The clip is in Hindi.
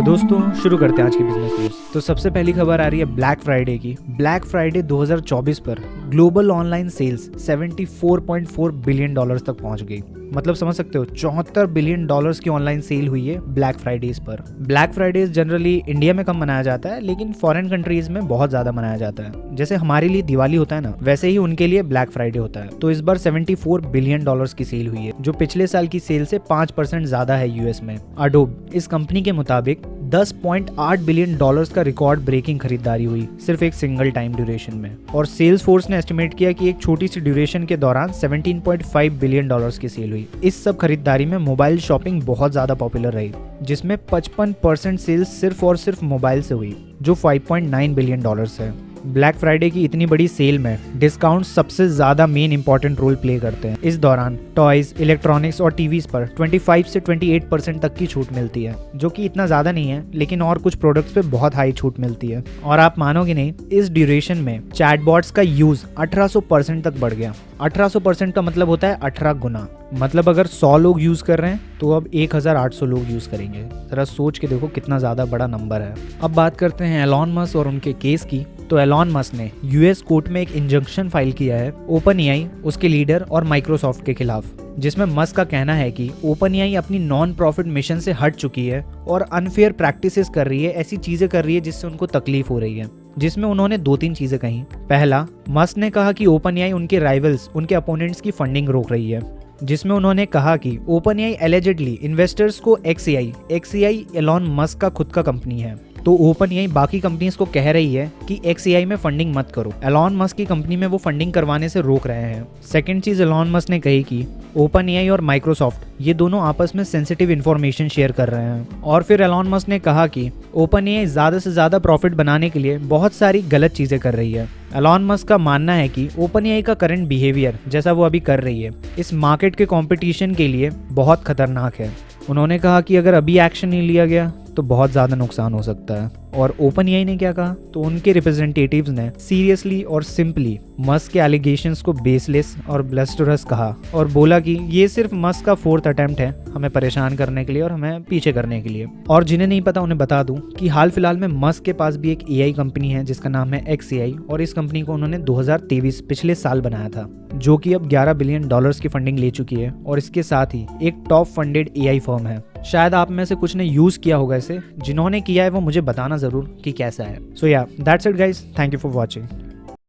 तो दोस्तों शुरू करते हैं आज की बिजनेस न्यूज। तो सबसे पहली खबर आ रही है ब्लैक फ्राइडे की। ब्लैक फ्राइडे 2024 पर global online sales 74.4 billion dollars तक पहुंच गई। मतलब समझ सकते हो 74 बिलियन डॉलर्स की ऑनलाइन सेल हुई है ब्लैक फ्राइडेज पर। ब्लैक फ्राइडेज जनरली इंडिया में कम मनाया जाता है, लेकिन फॉरेन कंट्रीज में बहुत ज्यादा मनाया जाता है। जैसे हमारे लिए दिवाली होता है ना, वैसे ही उनके लिए ब्लैक फ्राइडे होता है। तो इस बार 74 बिलियन डॉलर्स की सेल हुई है, जो पिछले साल की सेल से 5% ज्यादा है यूएस में। अडोब इस कंपनी के मुताबिक 10.8 बिलियन डॉलर्स का रिकॉर्ड ब्रेकिंग खरीदारी हुई सिर्फ एक सिंगल टाइम ड्यूरेशन में। और सेल्स फोर्स ने एस्टिमेट किया कि एक छोटी सी ड्यूरेशन के दौरान 17.5 बिलियन डॉलर्स की सेल हुई। इस सब खरीदारी में मोबाइल शॉपिंग बहुत ज्यादा पॉपुलर रही, जिसमें 55% सेल्स सिर्फ और सिर्फ मोबाइल से हुई, जो 5.9 बिलियन डॉलर्स है। ब्लैक फ्राइडे की इतनी बड़ी सेल में डिस्काउंट सबसे ज्यादा मेन इंपॉर्टेंट रोल प्ले करते हैं। इस दौरान टॉयज, इलेक्ट्रॉनिक्स और टीवीज पर 25 से 28% तक की छूट मिलती है, जो कि इतना ज्यादा नहीं है, लेकिन और कुछ प्रोडक्ट्स पे बहुत हाई छूट मिलती है। और आप मानोगे नहीं, इस ड्यूरेशन में चैटबॉट्स का यूज 1800% तक बढ़ गया। 1800% का मतलब होता है 18 गुना। मतलब अगर 100 लोग यूज कर रहे हैं तो अब 1800 लोग यूज करेंगे। जरा सोच के देखो कितना ज्यादा बड़ा नंबर है। अब बात करते हैं एलॉन मस्क और उनके केस की। तो एलॉन मस्क ने यूएस कोर्ट में एक इंजंक्शन फाइल किया है ओपन एआई, उसके लीडर और माइक्रोसॉफ्ट के खिलाफ, जिसमें मस्क का कहना है कि ओपन एआई अपनी नॉन प्रॉफिट मिशन से हट चुकी है और अनफेयर प्रैक्टिसेस कर रही है, ऐसी चीजें कर रही है जिससे उनको तकलीफ हो रही है। जिसमें उन्होंने 2-3 चीजें कही। पहला, मस्क ने कहा कि ओपन एआई उनके राइवल्स, उनके अपोनेंट्स की फंडिंग रोक रही है, जिसमें उन्होंने कहा कि ओपन एआई एलिजिडली इन्वेस्टर्स को एक्सएआई एलॉन मस्क का खुद का कंपनी है, तो ओपन एआई बाकी कंपनीज को कह रही है कि एक्सएआई में फंडिंग मत करो। एलॉन मस्क की कंपनी में वो फंडिंग करवाने से रोक रहे हैं। सेकंड चीज एलॉन मस्क ने कही कि ओपन एआई और माइक्रोसॉफ्ट ये दोनों आपस में सेंसिटिव इन्फॉर्मेशन शेयर कर रहे हैं। और फिर एलॉन मस्क ने कहा कि ओपन एआई ज्यादा से ज्यादा प्रॉफिट बनाने के लिए बहुत सारी गलत चीजें कर रही है। एलॉन मस्क का मानना है कि ओपन एआई का करंट बिहेवियर जैसा वो अभी कर रही है, इस मार्केट के कंपटीशन के लिए बहुत खतरनाक है। उन्होंने कहा कि अगर अभी एक्शन नहीं लिया गया तो बहुत ज़्यादा नुकसान हो सकता है। और ओपन एआई ने क्या कहा, तो उनके रिप्रेजेंटेटिव्स ने सीरियसली और सिंपली मस्क के एलिगेशंस को बेसलेस और ब्लस्टरस कहा और बोला कि ये सिर्फ मस्क का 4th अटेम्प्ट है हमें परेशान करने के लिए और हमें पीछे करने के लिए। और जिन्हें नहीं पता उन्हें बता दूं कि हाल फिलहाल में मस्क के पास भी एक एआई कंपनी है जिसका नाम है एक्सएआई, और इस कंपनी को उन्होंने 2023 पिछले साल बनाया था, जो कि अब 11 बिलियन डॉलर्स की फंडिंग ले चुकी है और इसके साथ ही एक टॉप फंडेड एआई फर्म है। शायद आप में से कुछ ने यूज किया होगा इसे, जिन्होंने किया है वो मुझे बताना जरूर कि कैसा है। सो या that's it guys, thank you for watching.